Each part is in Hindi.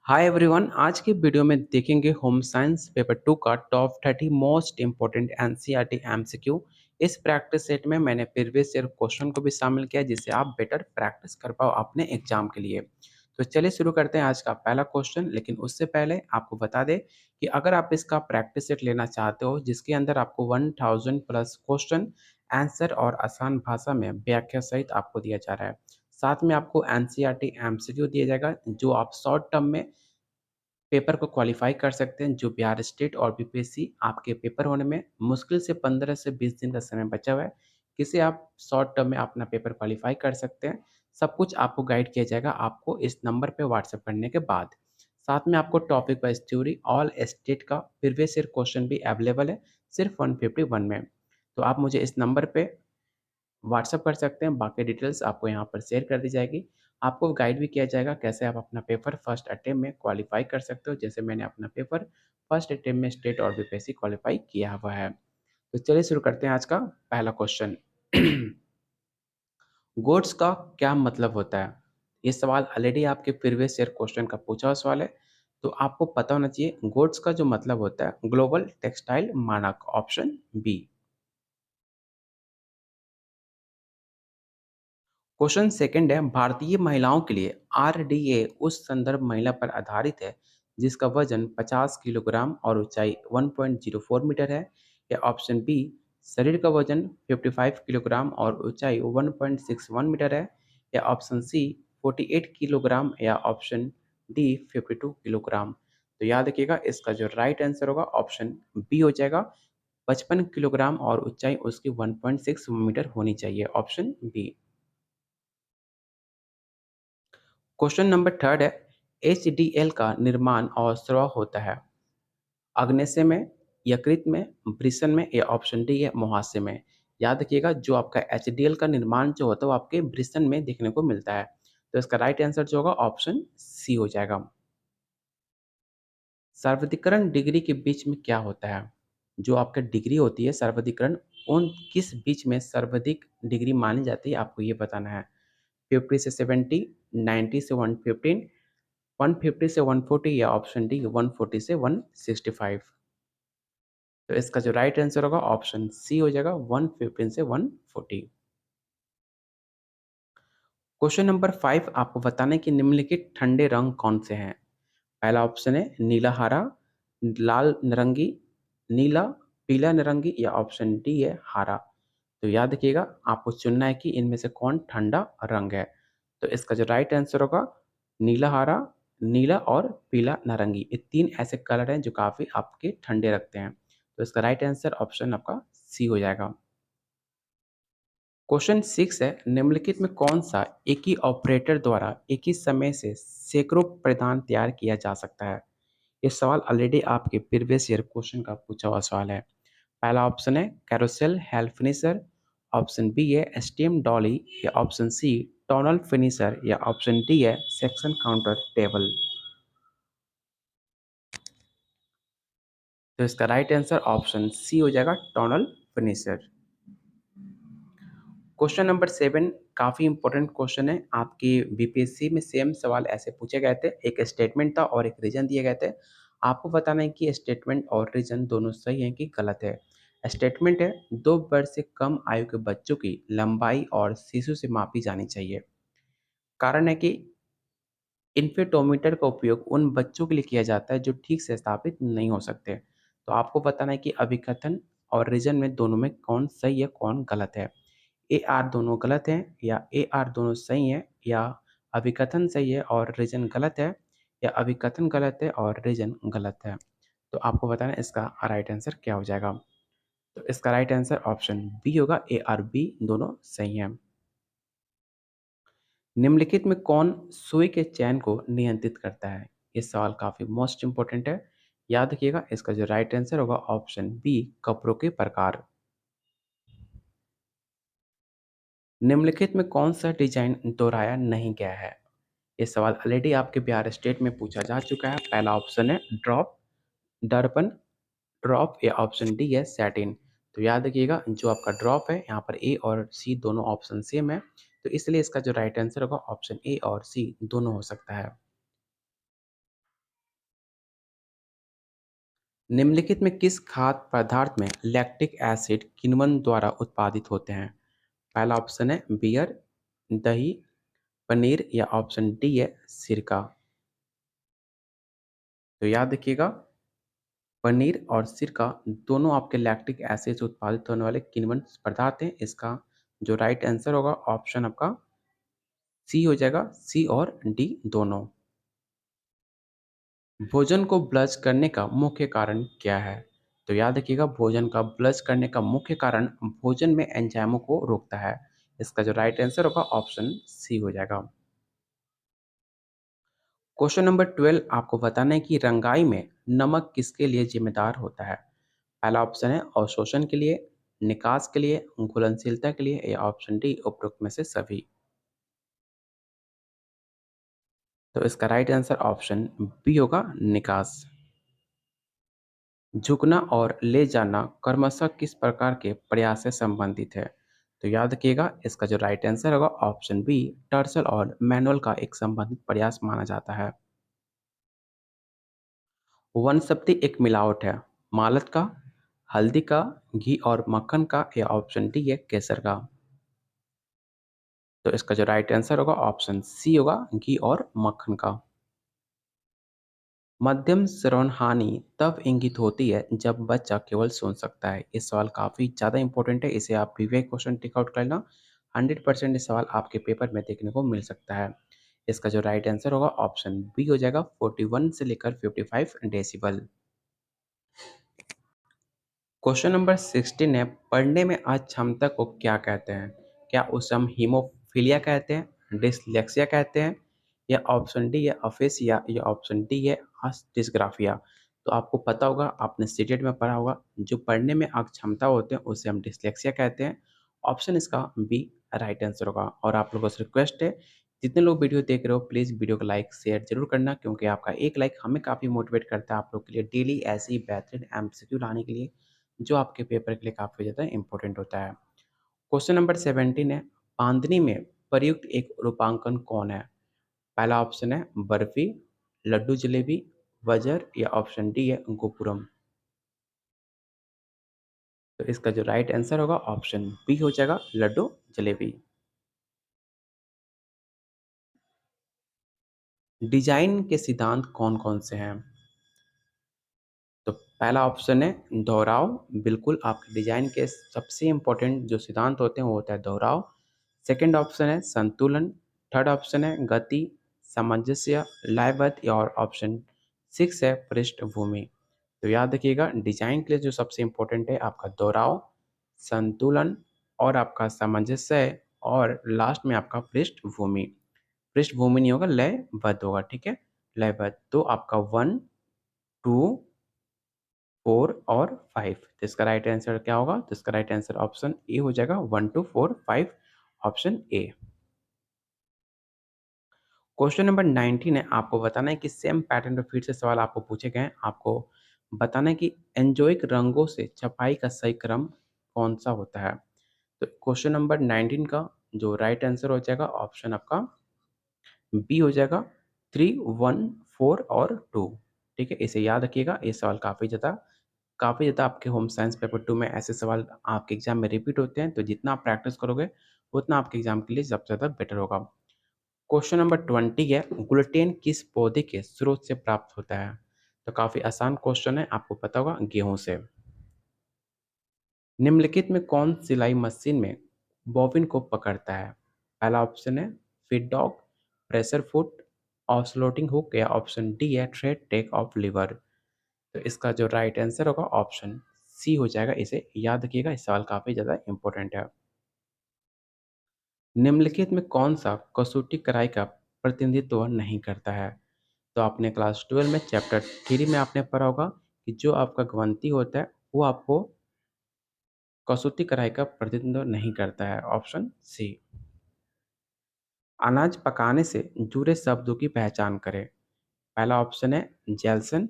Hi everyone. आज की वीडियो में देखेंगे होम साइंस पेपर 2 का top 30 most important NCERT MCQ. इस प्रैक्टिस सेट में मैंने प्रीवियस ईयर क्वेश्चन को भी शामिल किया जिससे आप बेटर प्रैक्टिस कर पाओ अपने एग्जाम के लिए। तो चलिए शुरू करते हैं आज का पहला क्वेश्चन। लेकिन उससे पहले आपको बता दें कि अगर आप इसका प्रैक्टिस सेट लेना चाहते हो जिसके अंदर आपको 1000 प्लस क्वेश्चन आंसर और आसान भाषा में व्याख्या सहित आपको दिया जा रहा है, साथ में आपको एनसीईआरटी एमसीक्यू दिया जाएगा जो आप शॉर्ट टर्म में पेपर को क्वालिफाई कर सकते हैं। जो बिहार स्टेट और बीपीएससी आपके पेपर होने में मुश्किल से 15 से 20 दिन का समय बचा हुआ है, किसे आप शॉर्ट टर्म में अपना पेपर क्वालिफाई कर सकते हैं। सब कुछ आपको गाइड किया जाएगा आपको इस नंबर पे व्हाट्सएप करने के बाद। साथ में आपको topic wise theory all state का प्रीवियस ईयर क्वेश्चन भी अवेलेबल है सिर्फ 151 में। तो आप मुझे इस नंबर पे व्हाट्सएप कर सकते हैं, बाकी डिटेल्स आपको यहाँ पर शेयर कर दी जाएगी। आपको गाइड भी किया जाएगा कैसे आप अपना पेपर फर्स्ट अटेम्प्ट में क्वालिफाई कर सकते हो, जैसे मैंने अपना पेपर फर्स्ट अटेम्प्ट में स्टेट और बीपीएससी क्वालिफाई किया हुआ है। तो चलिए शुरू करते हैं आज का पहला क्वेश्चन। गोट्स का क्या मतलब होता है? ये सवाल ऑलरेडी आपके प्रीवियस ईयर क्वेश्चन का पूछा हुआ सवाल है, तो आपको पता होना चाहिए। गोट्स का जो मतलब होता है ग्लोबल टेक्सटाइल मानक, ऑप्शन बी। क्वेश्चन सेकंड है, भारतीय महिलाओं के लिए आरडीए उस संदर्भ महिला पर आधारित है जिसका वजन 50 किलोग्राम और ऊंचाई 1.04 मीटर है। या ऑप्शन बी, शरीर का वजन 55 किलोग्राम और ऊंचाई 1.61 मीटर है। या ऑप्शन सी 48 किलोग्राम या ऑप्शन डी 52 किलोग्राम। तो याद रखिएगा इसका जो राइट आंसर होगा ऑप्शन बी हो जाएगा। 55 किलोग्राम और ऊंचाई उसकी 1.6 मीटर होनी चाहिए, option B. Question number third है, एचडीएल का निर्माण और स्राव होता है अग्न्यशय में, यकृत में, वृषण में, या ऑप्शन डी है मुहासे में। याद रखिएगा जो आपका एचडीएल का निर्माण जो होता है वो आपके वृषण में देखने को मिलता है। तो इसका राइट आंसर जो होगा ऑप्शन सी हो जाएगा। सर्वाधिकरण डिग्री के बीच में क्या होता है? जो आपका डिग्री होती है सर्वाधिकरण, उन किस बीच में सर्वाधिक डिग्री मानी जाती है आपको ये बताना है। 50 से 70, 90 से 115, 150 से 140, या ऑप्शन डी 140 से 165। तो इसका जो राइट आंसर होगा ऑप्शन सी हो जाएगा 115 से 140। क्वेश्चन नंबर 5 आपको बताने कि निम्नलिखित ठंडे रंग कौन से हैं। पहला ऑप्शन है नीला हरा, लाल नारंगी, नीला, पीला नारंगी, या ऑप्शन डी है हरा। तो याद रखिएगा आपको चुनना है कि इनमें से कौन ठंडा रंग है। तो इसका जो राइट आंसर होगा नीला हरा, नीला और पीला नारंगी, ये तीन ऐसे कलर हैं जो काफ़ी आपके ठंडे रखते हैं। तो इसका राइट आंसर ऑप्शन आपका सी हो जाएगा। क्वेश्चन 6 है, निम्नलिखित में कौन सा एक ही ऑपरेटर द्वारा एक ही समय से सैकड़ों प्रदान तैयार किया जा सकता है। ये सवाल ऑलरेडी आपके प्रीवियस ईयर क्वेश्चन का पूछा हुआ सवाल है। पहला ऑप्शन है carousel hail finisher, option B है स्टीम डॉली, या ऑप्शन सी टनल फिनिशर, या ऑप्शन डी है सेक्शन काउंटर टेबल। तो इसका राइट आंसर ऑप्शन सी हो जाएगा टनल फिनिशर। क्वेश्चन नंबर 7 काफ़ी इंपॉर्टेंट क्वेश्चन है आपकी बीपीएससी में। सेम सवाल ऐसे पूछे गए थे, एक स्टेटमेंट था और एक रीजन दिए गए थे। आपको बताना है कि स्टेटमेंट और रीजन दोनों सही हैं कि गलत है। स्टेटमेंट है 2 वर्ष से कम आयु के बच्चों की लंबाई और शिशु से मापी जानी चाहिए। कारण है कि इन्फेटोमीटर का उपयोग उन बच्चों के लिए किया जाता है जो ठीक से स्थापित नहीं हो सकते। तो आपको बताना है कि अभिकथन और रीजन में दोनों में कौन सही है कौन गलत है। ए आर दोनों गलत हैं, या ए आर दोनों सही हैं, या अभिकथन सही है और रीजन गलत है, या अभिकथन गलत है और रीजन गलत है। तो आपको बताना है इसका राइट आंसर क्या हो जाएगा। तो इसका राइट आंसर ऑप्शन बी होगा, ए आर बी दोनों सही हैं। निम्नलिखित में कौन सुई के चैन को नियंत्रित करता है? ये सवाल काफ़ी मोस्ट इंपॉर्टेंट है, याद रखिएगा इसका जो राइट आंसर होगा ऑप्शन बी कपड़ों के प्रकार। निम्नलिखित में कौन सा डिजाइन दोहराया नहीं गया है? ये सवाल ऑलरेडी आपके बिहार स्टेट में पूछा जा चुका है। पहला ऑप्शन है ड्रॉप, दर्पण, ड्रॉप, या ऑप्शन डी है सैटिन। तो याद रखिएगा जो आपका ड्रॉप है यहाँ पर ए और सी दोनों ऑप्शन सेम है, तो इसलिए इसका जो राइट आंसर होगा ऑप्शन ए और सी दोनों हो सकता है। निम्नलिखित में किस खाद्य पदार्थ में लैक्टिक एसिड किण्वन द्वारा उत्पादित होते हैं? पहला ऑप्शन है बियर, दही, पनीर या ऑप्शन डी है सिरका। तो याद रखिएगा, पनीर और सिरका दोनों आपके लैक्टिक एसिड से उत्पादित होने वाले किण्वन पदार्थ हैं। इसका जो राइट आंसर होगा ऑप्शन आपका सी हो जाएगा, सी और डी दोनों। भोजन को ब्लश करने का मुख्य कारण क्या है? तो याद रखिएगा, भोजन का ब्लश करने का मुख्य कारण भोजन में एंजाइमों को रोकता है। इसका जो राइट आंसर होगा ऑप्शन सी हो जाएगा। क्वेश्चन नंबर 12 आपको बताना है कि रंगाई में नमक किसके लिए जिम्मेदार होता है? पहला ऑप्शन है अवशोषण के लिए, निकास के लिए, घुलनशीलता के लिए या ऑप्शन डी उपरोक्त में से सभी। तो इसका राइट आंसर ऑप्शन बी होगा, निकास। झुकना और ले जाना क्रमशः किस प्रकार के प्रयास से संबंधित है? तो याद रखिएगा, इसका जो राइट आंसर होगा ऑप्शन बी टर्सल और मैनुअल का एक संबंधित प्रयास माना जाता है। वनस्पति एक मिलावट है, मालत का, हल्दी का, घी और मक्खन का या ऑप्शन डी है केसर का। तो इसका जो राइट आंसर होगा ऑप्शन सी होगा, घी और मक्खन का। मध्यम श्रवण हानि तब इंगित होती है जब बच्चा केवल सुन सकता है। ये सवाल काफ़ी ज़्यादा इंपॉर्टेंट है, इसे आप विवेक क्वेश्चन टिक आउट कर लेना। 100% ये सवाल आपके पेपर में देखने को मिल सकता है। इसका जो राइट आंसर होगा ऑप्शन बी हो जाएगा, 41 से लेकर 55 डेसिबल। क्वेश्चन नंबर 16 है, पढ़ने में अक्षमता को क्या कहते हैं? क्या उसे हम हीमोफीलिया कहते हैं, डिसलेक्सिया कहते हैं या ऑप्शन डी है अफेसिया या ऑप्शन डी है डिस्ग्राफिया। तो आपको पता होगा, आपने सीटेट में पढ़ा होगा, जो पढ़ने में अक्षमता होते हैं उसे हम डिसलेक्सिया कहते हैं। ऑप्शन इसका बी राइट आंसर होगा। और आप लोगों से रिक्वेस्ट है, जितने लोग वीडियो देख रहे हो प्लीज़ वीडियो को लाइक शेयर जरूर करना, क्योंकि आपका एक लाइक हमें काफ़ी मोटिवेट करता है आप लोग के लिए डेली ऐसे ही बेहतरीन एमसीक्यू लाने के लिए, जो आपके पेपर के लिए काफ़ी ज़्यादा इम्पोर्टेंट होता है। क्वेश्चन नंबर 17 है, बांधनी में प्रयुक्त एक रूपांकन कौन है? पहला ऑप्शन है बर्फी, लड्डू जलेबी, वजर या ऑप्शन डी है गोपुरम। तो इसका जो राइट आंसर होगा ऑप्शन बी हो जाएगा, लड्डू जलेबी। डिजाइन के सिद्धांत कौन कौन से हैं? तो पहला ऑप्शन है दोहराव, बिल्कुल आपके डिजाइन के सबसे इम्पोर्टेंट जो सिद्धांत होते हैं वो होता है दोहराव। सेकंड ऑप्शन है संतुलन, थर्ड ऑप्शन है गति, सामंजस्य, लयबद्ध और ऑप्शन सिक्स है पृष्ठभूमि। तो याद रखिएगा, डिजाइन के लिए जो सबसे इम्पोर्टेंट है आपका दोहराव, संतुलन और आपका सामंजस्य है, और लास्ट में आपका पृष्ठभूमि। पृष्ठभूमि नहीं होगा, लयबद्ध होगा, ठीक है, लयबद्ध। तो आपका 1, 2, 4 और 5। तो इसका राइट आंसर क्या होगा? तो इसका राइट आंसर ऑप्शन ए हो जाएगा, 1, 2, 4, 5 ऑप्शन ए। क्वेश्चन नंबर 19 है, आपको बताना है कि सेम पैटर्न पे फिर से सवाल आपको पूछे गए हैं। आपको बताना है कि एंजोइक रंगों से छपाई का सही क्रम कौन-सा होता है? तो क्वेश्चन नंबर 19 का जो राइट आंसर हो जाएगा ऑप्शन आपका बी हो जाएगा, 3, 1, 4 और 2। ठीक है, इसे याद रखिएगा। ये सवाल काफ़ी ज़्यादा आपके होम साइंस पेपर 2 में ऐसे सवाल आपके एग्जाम में रिपीट होते हैं, तो जितना आप प्रैक्टिस करोगे उतना आपके एग्जाम के लिए सबसे ज़्यादा बेटर होगा। क्वेश्चन नंबर 20 है, ग्लूटेन किस पौधे के स्रोत से प्राप्त होता है? तो काफ़ी आसान क्वेश्चन है, आपको पता होगा गेहूं से। निम्नलिखित में कौन सिलाई मशीन में बॉबिन को पकड़ता है? पहला ऑप्शन है feed dog, pressure foot, oscillating hook या ऑप्शन डी है थ्रेड टेक ऑफ लीवर। तो इसका जो राइट आंसर होगा ऑप्शन सी हो जाएगा। इसे याद रखिएगा, इस सवाल काफ़ी ज़्यादा इंपॉर्टेंट है। निम्नलिखित में कौन सा कसौटी कढ़ाई का प्रतिनिधित्व नहीं करता है? तो आपने क्लास 12 में चैप्टर 3 में आपने पढ़ा होगा कि जो आपका ग्रंथि होता है वो आपको कसौती कढ़ाई का प्रतिनिधित्व नहीं करता है, ऑप्शन सी। अनाज पकाने से जुड़े शब्दों की पहचान करें। पहला ऑप्शन है जेल्सन,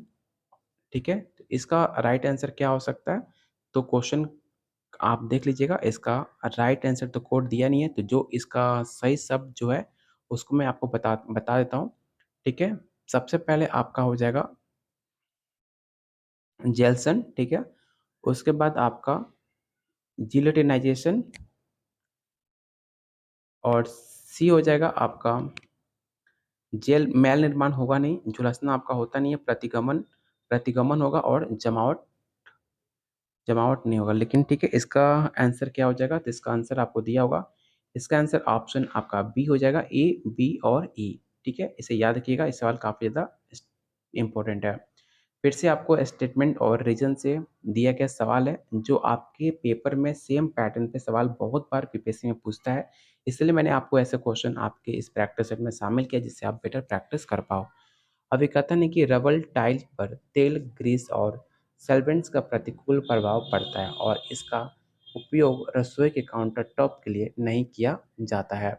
ठीक है, तो इसका राइट आंसर क्या हो सकता है? तो क्वेश्चन आप देख लीजिएगा, इसका राइट आंसर तो कोड दिया नहीं है, तो जो इसका सही शब्द जो है उसको मैं आपको बता बता देता हूँ, ठीक है। सबसे पहले आपका हो जाएगा जेल्सन, ठीक है? उसके बाद आपका जिलेटिनाइज़ेशन और सी हो जाएगा आपका जेल मैल निर्माण होगा नहीं, झुलसना आपका होता नहीं है, प्रतिगमन प्रतिगमन होगा और जमावट जमावट नहीं होगा। लेकिन ठीक है, इसका आंसर क्या हो जाएगा? तो इसका आंसर आपको दिया होगा। इसका आंसर ऑप्शन आपका बी हो जाएगा, ए, बी और ई, ठीक है? इसे याद रखिएगा, ये सवाल काफ़ी ज़्यादा इम्पोर्टेंट है। फिर से आपको स्टेटमेंट और रीज़न से दिया गया सवाल है, जो आपके पेपर में सेम पैटर्न पे सवाल बहुत बार पीपीएससी में पूछता है। इसलिए मैंने आपको ऐसे क्वेश्चन आपके इस प्रैक्टिस सेट में शामिल किया, जिससे आप बेटर प्रैक्टिस कर पाओ। अब ये कथन है कि रबर टाइल पर तेल, ग्रीस और सॉल्वैंट्स का प्रतिकूल प्रभाव पड़ता है और इसका उपयोग रसोई के काउंटर टॉप के लिए नहीं किया जाता है।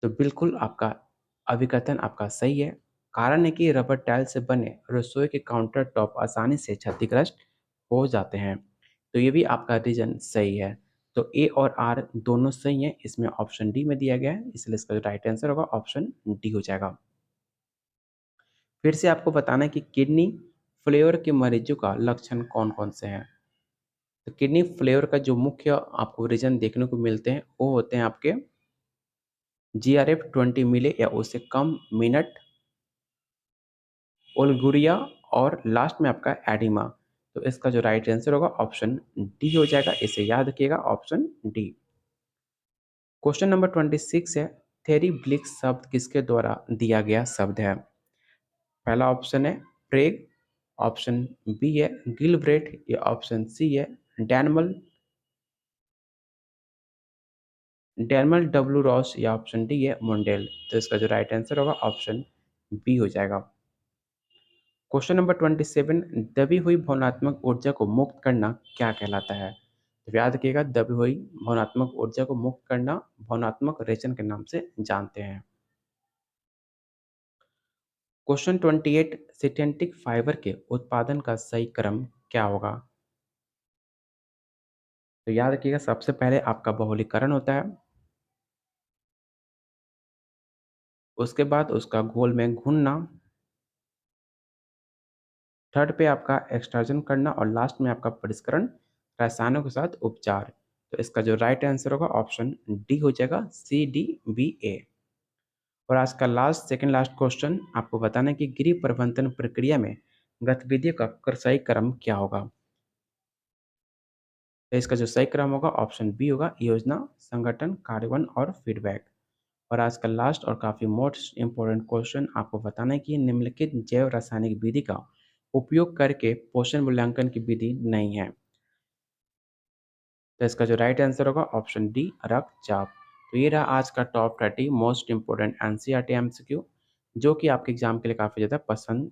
तो बिल्कुल आपका अभिकथन आपका सही है। कारण है कि रबर टाइल से बने रसोई के काउंटर टॉप आसानी से क्षतिग्रस्त हो जाते हैं। तो ये भी आपका रीज़न सही है। तो ए और आर दोनों सही हैं। इसमें ऑप्शन डी में दिया गया है, इसलिए इसका जो राइट आंसर होगा ऑप्शन डी हो जाएगा। फिर से आपको बताना है कि किडनी फेल्योर के मरीजों का लक्षण कौन-कौन से हैं। तो किडनी फेल्योर का जो मुख्य आपको रीज़न देखने को मिलते हैं, वो होते हैं आपके जीआरएफ 20 मिले या उससे कम मिनट, ओलगुरिया और लास्ट में आपका एडिमा। तो इसका जो राइट आंसर होगा ऑप्शन डी हो जाएगा। इसे याद रखिएगा, ऑप्शन डी। क्वेश्चन नंबर 26 है, थेरिब्लिक शब्द किसके द्वारा दिया गया शब्द है? पहला ऑप्शन है प्रेग, ऑप्शन बी है गिलब्रेट या ऑप्शन सी है डैनमल डैनमल डब्ल्यू रॉस या ऑप्शन डी है मोंडेल। तो इसका जो राइट आंसर होगा ऑप्शन बी हो जाएगा। क्वेश्चन नंबर 27, दबी हुई भावनात्मक ऊर्जा को मुक्त करना क्या कहलाता है? तो याद रखिएगा, दबी हुई भावनात्मक ऊर्जा को मुक्त करना भावनात्मक रेचन के नाम से जानते हैं। क्वेश्चन 28, सिंथेटिक फाइबर के उत्पादन का सही क्रम क्या होगा? तो याद रखिएगा, सबसे पहले आपका बहुलीकरण होता है, उसके बाद उसका घोल में घुलना, थर्ड पे आपका एक्सट्राजन करना और लास्ट में आपका परिष्करण रसायनों के साथ उपचार। तो इसका जो राइट आंसर होगा ऑप्शन डी हो जाएगा, सी डी बी ए। और आज का सेकंड लास्ट क्वेश्चन आपको बताना है कि गृह प्रबंधन प्रक्रिया में गतिविधियों का सही क्रम क्या होगा? तो इसका जो सही क्रम होगा ऑप्शन बी होगा, योजना, संगठन, कार्यान्वयन और फीडबैक। और आज का लास्ट और काफ़ी मोस्ट इम्पोर्टेंट क्वेश्चन आपको बताना है कि निम्नलिखित जैव रासायनिक विधि का उपयोग करके पोषण मूल्यांकन की विधि नहीं है। तो इसका जो राइट आंसर होगा ऑप्शन डी, रक्तचाप। तो ये रहा आज का top 30 most important NCERT MCQ, जो कि आपके एग्जाम के लिए काफ़ी ज़्यादा पसंद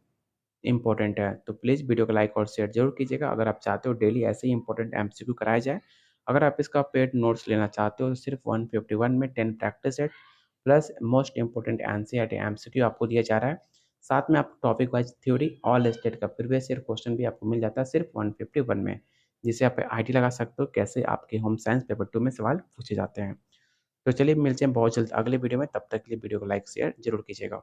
इम्पोर्टेंट है। तो प्लीज़ वीडियो को लाइक और शेयर ज़रूर कीजिएगा। अगर आप चाहते हो डेली ऐसे ही इम्पोर्टेंट एमसीक्यू कराया जाए, अगर आप इसका पेड नोट्स लेना चाहते हो, तो सिर्फ 151 में 10 practice set plus most important NCERT MCQ आपको दिया जा रहा है। साथ में आपको topic wise theory all state का प्रीवियस ईयर क्वेश्चन भी आपको मिल जाता है सिर्फ 151 में, जिसे आप आईडी लगा सकते हो कैसे आपके होम साइंस पेपर 2 में सवाल पूछे जाते हैं। तो चलिए मिलते हैं बहुत जल्द अगले वीडियो में, तब तक के लिए वीडियो को लाइक शेयर जरूर कीजिएगा।